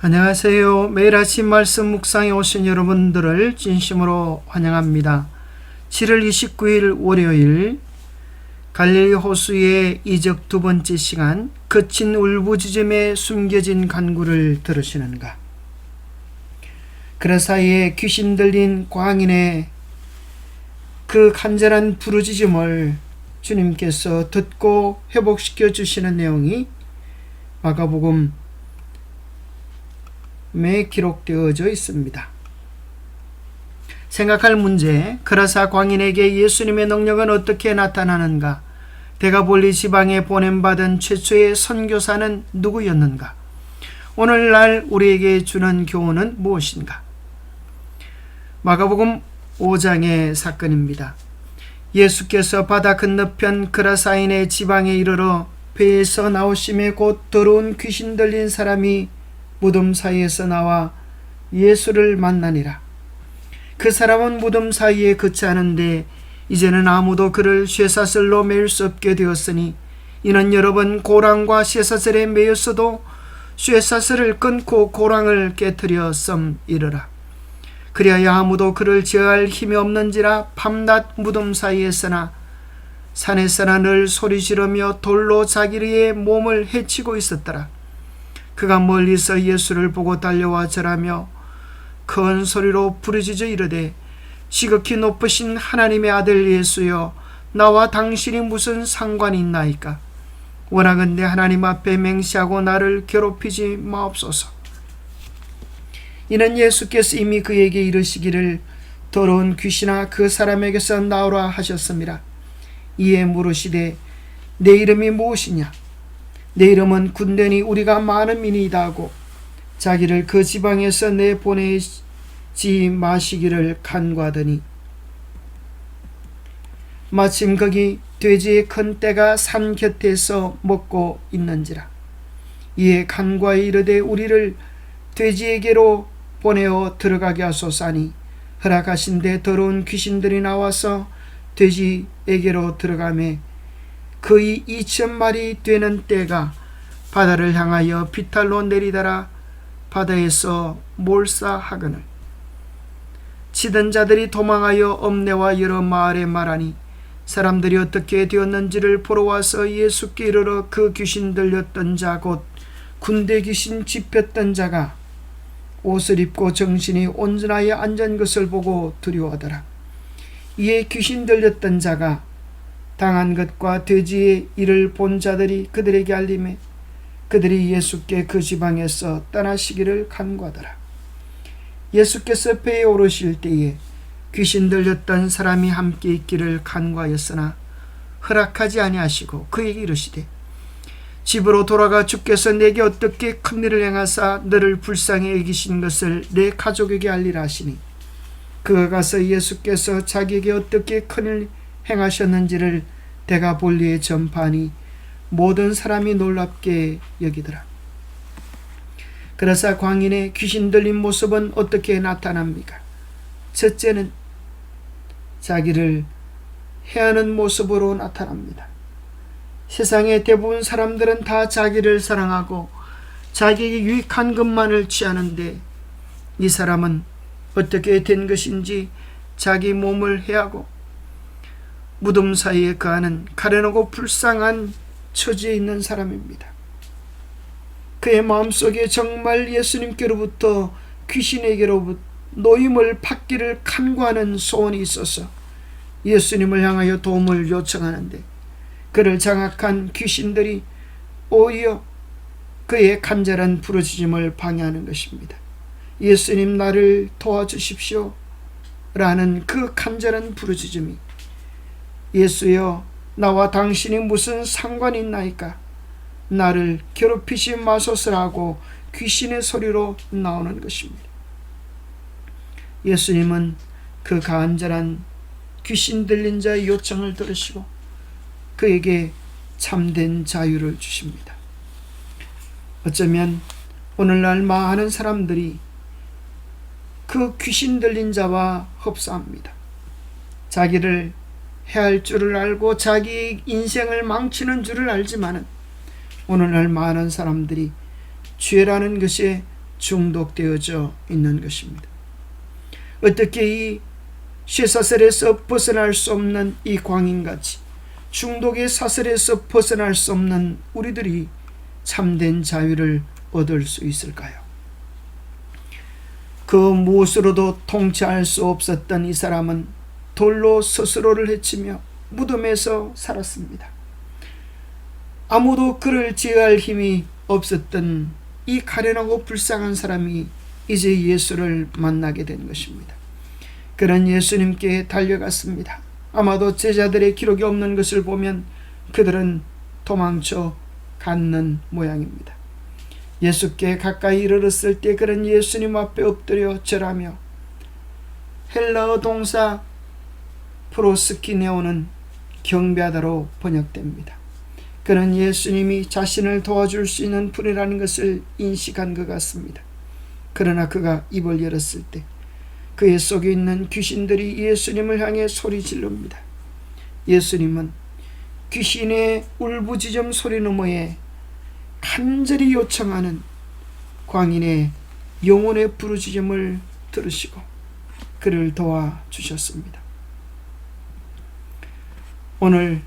안녕하세요. 매일 아침 말씀 묵상에 오신 여러분들을 진심으로 환영합니다. 7월 29일 월요일 갈릴리 호수의 이적 두 번째 시간, 거친 울부짖음에 숨겨진 간구를 들으시는가. 그 사이에 귀신 들린 광인의 그 간절한 부르짖음을 주님께서 듣고 회복시켜 주시는 내용이 마가복음 에 기록되어져 있습니다. 생각할 문제, 그라사 광인에게 예수님의 능력은 어떻게 나타나는가? 데가볼리 지방에 보냄받은 최초의 선교사는 누구였는가? 오늘날 우리에게 주는 교훈은 무엇인가? 마가복음 5장의 사건입니다. 예수께서 바다 건너편 그라사인의 지방에 이르러 배에서 나오심에 곧 더러운 귀신 들린 사람이 무덤 사이에서 나와 예수를 만나니라. 그 사람은 무덤 사이에 거처하는데 이제는 아무도 그를 쇠사슬로 매일 수 없게 되었으니 이는 여러 번 고랑과 쇠사슬에 매였어도 쇠사슬을 끊고 고랑을 깨뜨려 썸이르라. 그리하여 아무도 그를 제어할 힘이 없는지라 밤낮 무덤 사이에서나 산에서나 늘 소리 지르며 돌로 자기의 몸을 해치고 있었더라. 그가 멀리서 예수를 보고 달려와 절하며 큰 소리로 부르짖어 이르되 지극히 높으신 하나님의 아들 예수여, 나와 당신이 무슨 상관이 있나이까? 원하건대 하나님 앞에 맹세하고 나를 괴롭히지 마옵소서. 이는 예수께서 이미 그에게 이르시기를 더러운 귀신아 그 사람에게서 나오라 하셨습니다. 이에 물으시되 내 이름이 무엇이냐? 내 이름은 군대니 우리가 많은 민이다 하고 자기를 그 지방에서 내보내지 마시기를 간구하더니 마침 거기 돼지의 큰 떼가 산 곁에서 먹고 있는지라. 이에 간구하여 이르되 우리를 돼지에게로 보내어 들어가게 하소서 하니 허락하신데 더러운 귀신들이 나와서 돼지에게로 들어가매 거의 2,000마리 되는 떼가 바다를 향하여 비탈로 내리다라 바다에서 몰사하거늘 치던 자들이 도망하여 엄내와 여러 마을에 말하니 사람들이 어떻게 되었는지를 보러 와서 예수께 이르러 그 귀신 들렸던 자 곧 군대 귀신 집혔던 자가 옷을 입고 정신이 온전하여 앉은 것을 보고 두려워하더라. 이에 귀신 들렸던 자가 당한 것과 돼지의 일을 본 자들이 그들에게 알림해 그들이 예수께 그 지방에서 떠나시기를 간구하더라. 예수께서 배에 오르실 때에 귀신 들렸던 사람이 함께 있기를 간구하였으나 허락하지 아니하시고 그에게 이르시되 집으로 돌아가 주께서 내게 어떻게 큰 일을 행하사 너를 불쌍히 여기신 것을 내 가족에게 알리라 하시니 그가 가서 예수께서 자기에게 어떻게 큰 일 행하셨는지를 데가볼리에 전파하니 모든 사람이 놀랍게 여기더라. 그러사 광인의 귀신 들린 모습은 어떻게 나타납니까? 첫째는 자기를 해하는 모습으로 나타납니다. 세상의 대부분 사람들은 다 자기를 사랑하고 자기에게 유익한 것만을 취하는데 이 사람은 어떻게 된 것인지 자기 몸을 해하고 무덤 사이에 거하는 가련하고 불쌍한 처지에 있는 사람입니다. 그의 마음속에 정말 예수님께로부터 귀신에게로부터 노임을 받기를 간구하는 소원이 있어서 예수님을 향하여 도움을 요청하는데 그를 장악한 귀신들이 오히려 그의 간절한 부르짖음을 방해하는 것입니다. 예수님 나를 도와주십시오 라는 그 간절한 부르짖음이 예수여, 나와 당신이 무슨 상관이 있나이까? 나를 괴롭히지 마소서라고 귀신의 소리로 나오는 것입니다. 예수님은 그 간절한 귀신 들린 자의 요청을 들으시고 그에게 참된 자유를 주십니다. 어쩌면 오늘날 많은 사람들이 그 귀신 들린 자와 흡사합니다. 자기를 해할 줄을 알고 자기 인생을 망치는 줄을 알지만은 오늘날 많은 사람들이 죄라는 것에 중독되어져 있는 것입니다. 어떻게 이 쇠사슬에서 벗어날 수 없는 이 광인같이 중독의 사슬에서 벗어날 수 없는 우리들이 참된 자유를 얻을 수 있을까요? 그 무엇으로도 통치할 수 없었던 이 사람은 돌로 스스로를 해치며 무덤에서 살았습니다. 아무도 그를 제어할 힘이 없었던 이 가련하고 불쌍한 사람이 이제 예수를 만나게 된 것입니다. 그는 예수님께 달려갔습니다. 아마도 제자들의 기록이 없는 것을 보면 그들은 도망쳐 갔는 모양입니다. 예수께 가까이 이르렀을 때 그는 예수님 앞에 엎드려 절하며, 헬라어 동사 프로스키네오는 경배하다로 번역됩니다. 그는 예수님이 자신을 도와줄 수 있는 분이라는 것을 인식한 것 같습니다. 그러나 그가 입을 열었을 때 그의 속에 있는 귀신들이 예수님을 향해 소리 지릅니다. 예수님은 귀신의 울부짖음 소리 너머에 간절히 요청하는 광인의 영혼의 부르짖음을 들으시고 그를 도와주셨습니다. 오늘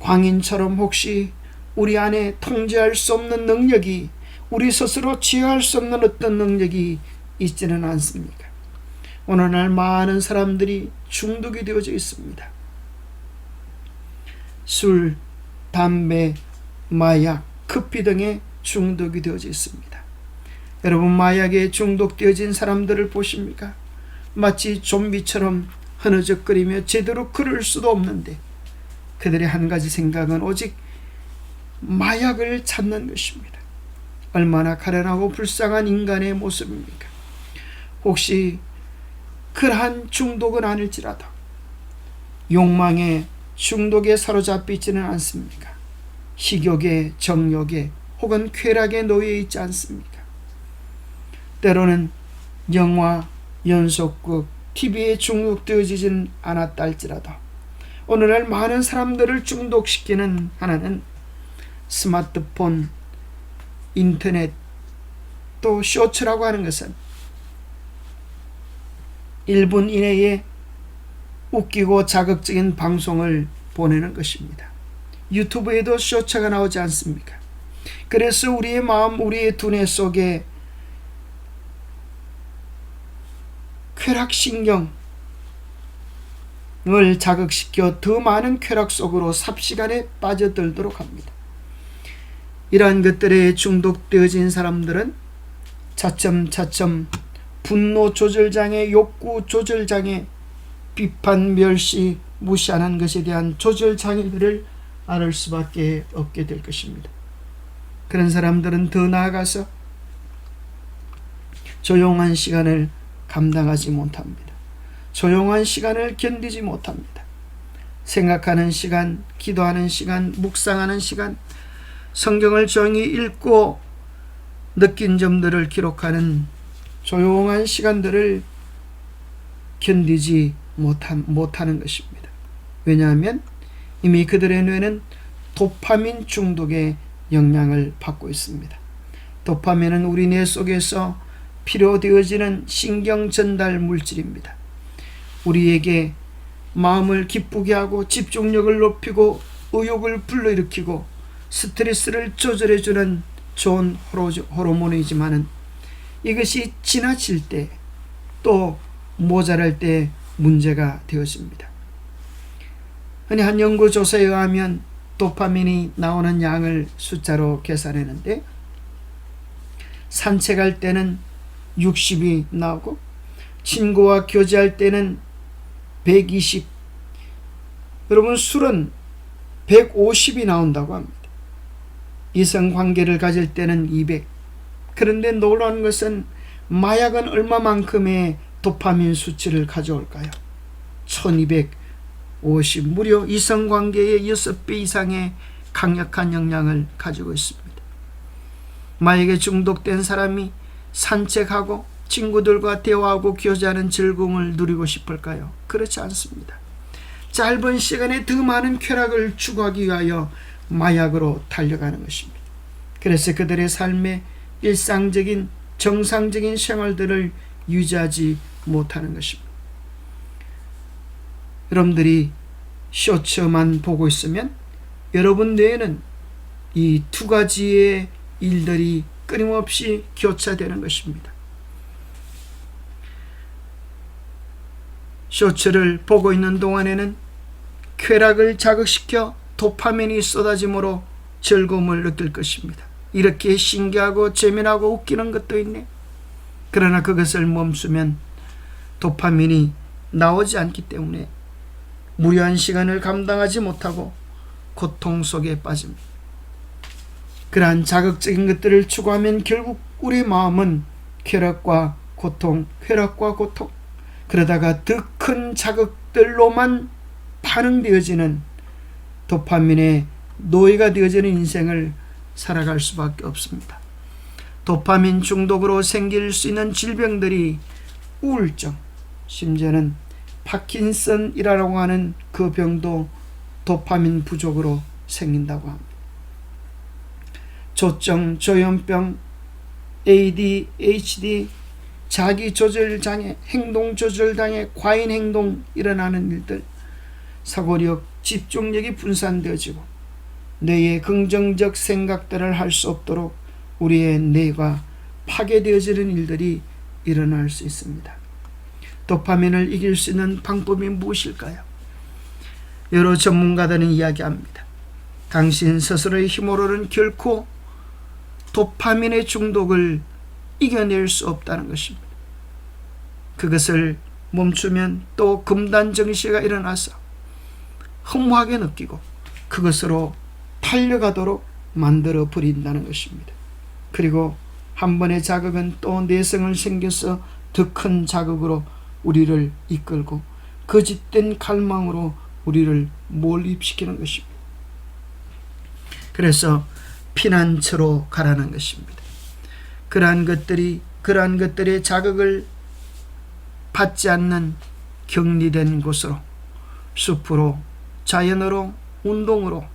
광인처럼 혹시 우리 안에 통제할 수 없는 능력이, 우리 스스로 제어할 수 없는 어떤 능력이 있지는 않습니까? 오늘날 많은 사람들이 중독이 되어져 있습니다. 술, 담배, 마약, 커피 등에 중독이 되어져 있습니다. 여러분, 마약에 중독되어진 사람들을 보십니까? 마치 좀비처럼 흐느적거리며 제대로 걸을 수도 없는데 그들의 한 가지 생각은 오직 마약을 찾는 것입니다. 얼마나 가련하고 불쌍한 인간의 모습입니까? 혹시 그러한 중독은 아닐지라도 욕망의 중독에 사로잡히지는 않습니까? 식욕에, 정욕에 혹은 쾌락에 놓여 있지 않습니까? 때로는 영화, 연속극, TV에 중독되어지진 않았다 할지라도 오늘날 많은 사람들을 중독시키는 하나는 스마트폰, 인터넷, 또 쇼츠라고 하는 것은 1분 이내에 웃기고 자극적인 방송을 보내는 것입니다. 유튜브에도 쇼츠가 나오지 않습니까? 그래서 우리의 마음, 우리의 두뇌 속에 쾌락신경을 자극시켜 더 많은 쾌락 속으로 삽시간에 빠져들도록 합니다. 이러한 것들에 중독되어진 사람들은 차츰차츰 분노 조절장애, 욕구 조절장애, 비판, 멸시, 무시하는 것에 대한 조절장애들을 앓을 수밖에 없게 될 것입니다. 그런 사람들은 더 나아가서 조용한 시간을 감당하지 못합니다. 조용한 시간을 견디지 못합니다. 생각하는 시간, 기도하는 시간, 묵상하는 시간, 성경을 조용히 읽고 느낀 점들을 기록하는 조용한 시간들을 견디지 못하는 것입니다. 왜냐하면 이미 그들의 뇌는 도파민 중독의 영향을 받고 있습니다. 도파민은 우리 뇌 속에서 필요되어지는 신경 전달 물질입니다. 우리에게 마음을 기쁘게 하고 집중력을 높이고 의욕을 불러일으키고 스트레스를 조절해주는 좋은 호르몬이지만은 이것이 지나칠 때 또 모자랄 때 문제가 되어집니다. 흔히 한 연구조사에 의하면 도파민이 나오는 양을 숫자로 계산했는데 산책할 때는 60이 나오고 친구와 교제할 때는 120, 여러분 술은 150이 나온다고 합니다. 이성관계를 가질 때는 200. 그런데 놀라운 것은 마약은 얼마만큼의 도파민 수치를 가져올까요? 1250, 무려 이성관계의 6배 이상의 강력한 영향을 가지고 있습니다. 마약에 중독된 사람이 산책하고 친구들과 대화하고 교제하는 즐거움을 누리고 싶을까요? 그렇지 않습니다. 짧은 시간에 더 많은 쾌락을 추구하기 위하여 마약으로 달려가는 것입니다. 그래서 그들의 삶의 일상적인 정상적인 생활들을 유지하지 못하는 것입니다. 여러분들이 쇼츠만 보고 있으면 여러분 뇌에는 이 두 가지의 일들이 끊임없이 교차되는 것입니다. 쇼츠를 보고 있는 동안에는 쾌락을 자극시켜 도파민이 쏟아짐으로 즐거움을 느낄 것입니다. 이렇게 신기하고 재미나고 웃기는 것도 있네. 그러나 그것을 멈추면 도파민이 나오지 않기 때문에 무료한 시간을 감당하지 못하고 고통 속에 빠집니다. 그러한 자극적인 것들을 추구하면 결국 우리 마음은 쾌락과 고통, 쾌락과 고통, 그러다가 더 큰 자극들로만 반응되어지는 도파민의 노예가 되어지는 인생을 살아갈 수밖에 없습니다. 도파민 중독으로 생길 수 있는 질병들이 우울증, 심지어는 파킨슨이라고 하는 그 병도 도파민 부족으로 생긴다고 합니다. 조증, 조현병, ADHD, 자기조절장애, 행동조절장애, 과잉행동 일어나는 일들, 사고력, 집중력이 분산되어지고 뇌의 긍정적 생각들을 할 수 없도록 우리의 뇌가 파괴되어지는 일들이 일어날 수 있습니다. 도파민을 이길 수 있는 방법이 무엇일까요? 여러 전문가들은 이야기합니다. 당신 스스로의 힘으로는 결코 도파민의 중독을 이겨낼 수 없다는 것입니다. 그것을 멈추면 또 금단정시가 일어나서 허무하게 느끼고 그것으로 팔려가도록 만들어 버린다는 것입니다. 그리고 한 번의 자극은 또 내성을 생겨서 더 큰 자극으로 우리를 이끌고 거짓된 갈망으로 우리를 몰입시키는 것입니다. 그래서 피난처로 가라는 것입니다. 그러한 것들의 자극을 받지 않는 격리된 곳으로, 숲으로, 자연으로, 운동으로,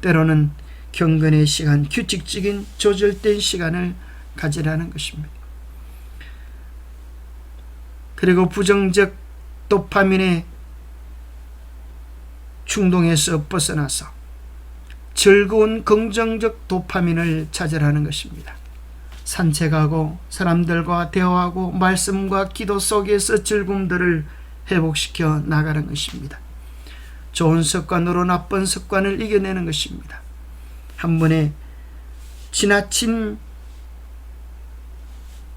때로는 경건의 시간, 규칙적인 조절된 시간을 가지라는 것입니다. 그리고 부정적 도파민의 충동에서 벗어나서 즐거운 긍정적 도파민을 찾으라는 것입니다. 산책하고 사람들과 대화하고 말씀과 기도 속에서 즐거움들을 회복시켜 나가는 것입니다. 좋은 습관으로 나쁜 습관을 이겨내는 것입니다. 한 번에 지나친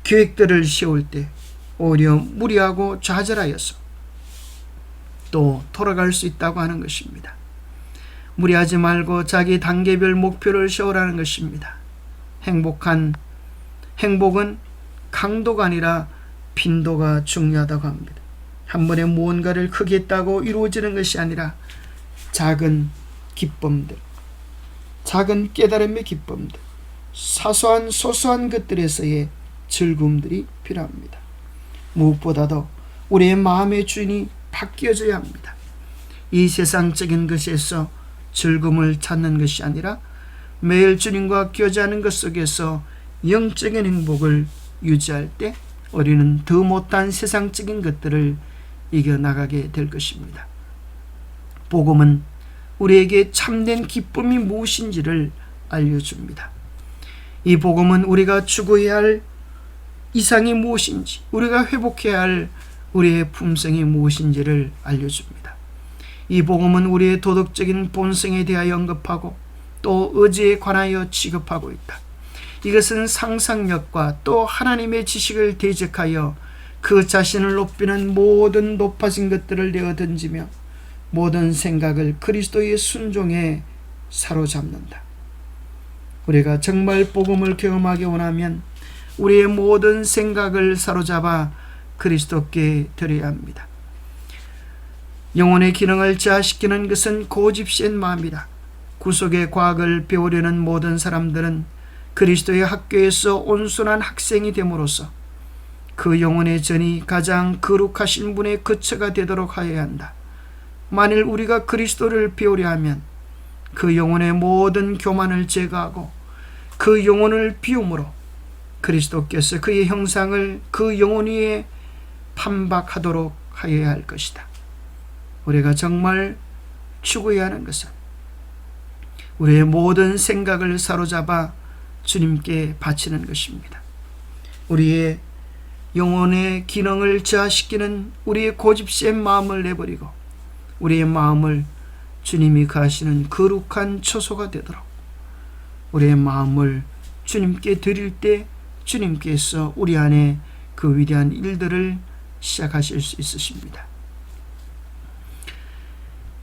계획들을 세울 때 오히려 무리하고 좌절하여서 또 돌아갈 수 있다고 하는 것입니다. 무리하지 말고 자기 단계별 목표를 세우라는 것입니다. 행복은 강도가 아니라 빈도가 중요하다고 합니다. 한 번에 무언가를 크게 했다고 이루어지는 것이 아니라 작은 기쁨들, 작은 깨달음의 기쁨들, 소소한 것들에서의 즐거움들이 필요합니다. 무엇보다도 우리의 마음의 주인이 바뀌어져야 합니다. 이 세상적인 것에서 즐거움을 찾는 것이 아니라 매일 주님과 교제하는 것 속에서 영적인 행복을 유지할 때 우리는 더 못한 세상적인 것들을 이겨나가게 될 것입니다. 복음은 우리에게 참된 기쁨이 무엇인지를 알려줍니다. 이 복음은 우리가 추구해야 할 이상이 무엇인지, 우리가 회복해야 할 우리의 품성이 무엇인지를 알려줍니다. 이 복음은 우리의 도덕적인 본성에 대하여 언급하고 또 의지에 관하여 취급하고 있다. 이것은 상상력과 또 하나님의 지식을 대적하여 그 자신을 높이는 모든 높아진 것들을 내어 던지며 모든 생각을 그리스도의 순종에 사로잡는다. 우리가 정말 복음을 경험하기 원하면 우리의 모든 생각을 사로잡아 그리스도께 드려야 합니다. 영혼의 기능을 저하시키는 것은 고집센 마음이다. 구속의 과학을 배우려는 모든 사람들은 그리스도의 학교에서 온순한 학생이 됨으로써 그 영혼의 전이 가장 거룩하신 분의 거처가 되도록 하여야 한다. 만일 우리가 그리스도를 배우려 하면 그 영혼의 모든 교만을 제거하고 그 영혼을 비움으로 그리스도께서 그의 형상을 그 영혼 위에 판박하도록 하여야 할 것이다. 우리가 정말 추구해야 하는 것은 우리의 모든 생각을 사로잡아 주님께 바치는 것입니다. 우리의 영혼의 기능을 저하시키는 우리의 고집센 마음을 내버리고 우리의 마음을 주님이 거하시는 거룩한 처소가 되도록 우리의 마음을 주님께 드릴 때 주님께서 우리 안에 그 위대한 일들을 시작하실 수 있으십니다.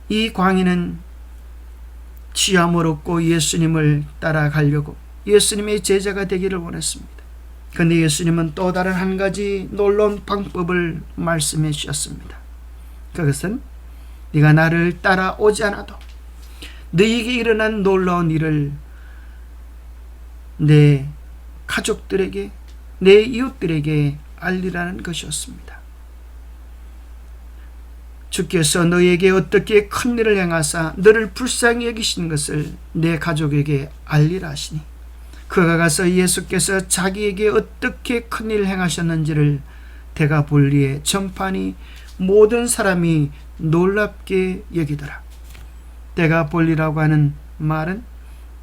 이 광인은 취함을 얻고 예수님을 따라가려고 예수님의 제자가 되기를 원했습니다. 그런데 예수님은 또 다른 한 가지 놀라운 방법을 말씀해 주셨습니다. 그것은 네가 나를 따라오지 않아도 너에게 일어난 놀라운 일을 내 가족들에게 내 이웃들에게 알리라는 것이었습니다. 주께서 너에게 어떻게 큰 일을 행하사 너를 불쌍히 여기신 것을 내 가족에게 알리라 하시니 그가 가서 예수께서 자기에게 어떻게 큰 일을 행하셨는지를 데가볼리에 전파하니 모든 사람이 놀랍게 여기더라. 데가볼리라고 하는 말은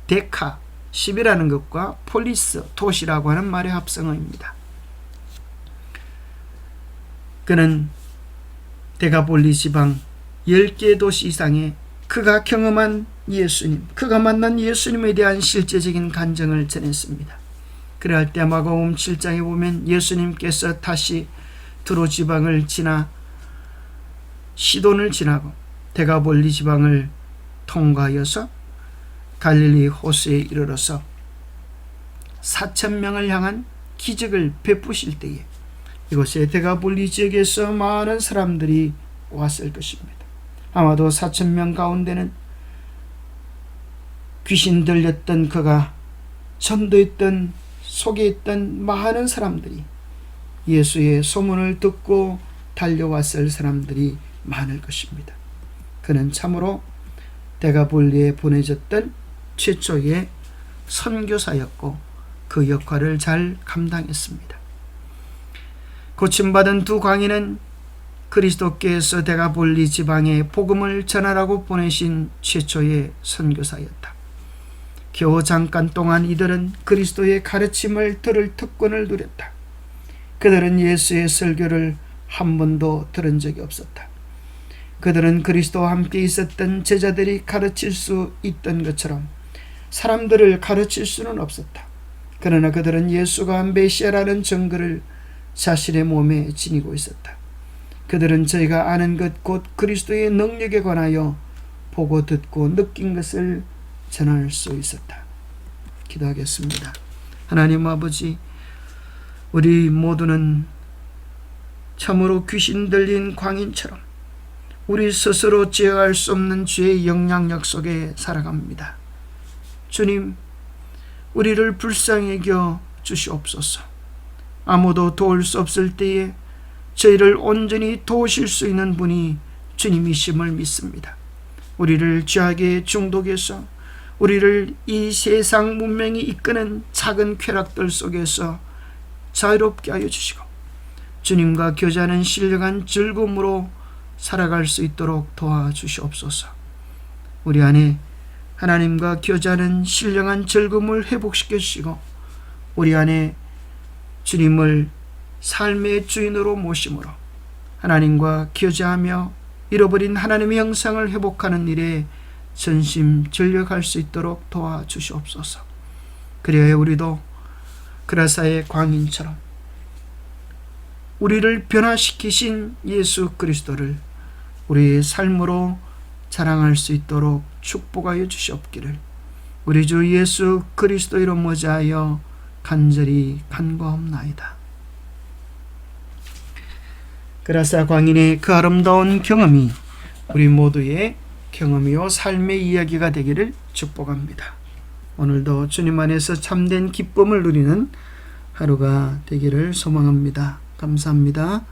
데카 10이라는 것과 폴리스 도시라고 하는 말의 합성어입니다. 그는 데가볼리 지방 10개 도시 이상에 그가 경험한 예수님, 그가 만난 예수님에 대한 실제적인 간증을 전했습니다. 그럴 때 마가복음 7장에 보면 예수님께서 다시 두로 지방을 지나 시돈을 지나고 데가볼리 지방을 통과하여서 갈릴리 호수에 이르러서 4,000명을 향한 기적을 베푸실 때에 이곳에 데가볼리 지역에서 많은 사람들이 왔을 것입니다. 아마도 4,000명 가운데는 귀신 들렸던 그가 전도했던 소개했던 많은 사람들이 예수의 소문을 듣고 달려왔을 사람들이 많을 것입니다. 그는 참으로 데가볼리에 보내졌던 최초의 선교사였고 그 역할을 잘 감당했습니다. 고침받은 두 광인은 그리스도께서 데가볼리 지방에 복음을 전하라고 보내신 최초의 선교사였다. 겨우 잠깐 동안 이들은 그리스도의 가르침을 들을 특권을 누렸다. 그들은 예수의 설교를 한 번도 들은 적이 없었다. 그들은 그리스도와 함께 있었던 제자들이 가르칠 수 있던 것처럼 사람들을 가르칠 수는 없었다. 그러나 그들은 예수가 메시아라는 증거를 자신의 몸에 지니고 있었다. 그들은 저희가 아는 것 곧 그리스도의 능력에 관하여 보고 듣고 느낀 것을 전할 수 있었다. 기도하겠습니다. 하나님 아버지, 우리 모두는 참으로 귀신 들린 광인처럼 우리 스스로 제어할 수 없는 죄의 영향력 속에 살아갑니다. 주님, 우리를 불쌍히 여겨 주시옵소서. 아무도 도울 수 없을 때에 저희를 온전히 도우실 수 있는 분이 주님이심을 믿습니다. 우리를 죄악의 중독에서 우리를 이 세상 문명이 이끄는 작은 쾌락들 속에서 자유롭게 하여 주시고 주님과 교제하는 신령한 즐거움으로 살아갈 수 있도록 도와주시옵소서. 우리 안에 하나님과 교제하는 신령한 즐거움을 회복시켜 주시고 우리 안에 주님을 삶의 주인으로 모심으로 하나님과 교제하며 잃어버린 하나님의 형상을 회복하는 일에 전심전력할 수 있도록 도와주시옵소서. 그리하여 우리도 그라사의 광인처럼 우리를 변화시키신 예수 그리스도를 우리의 삶으로 자랑할 수 있도록 축복하여 주시옵기를 우리 주 예수 그리스도 이름 모자하여 간절히 간구하옵나이다. 그라사 광인의 그 아름다운 경험이 우리 모두의 경험이요 삶의 이야기가 되기를 축복합니다. 오늘도 주님 안에서 참된 기쁨을 누리는 하루가 되기를 소망합니다. 감사합니다.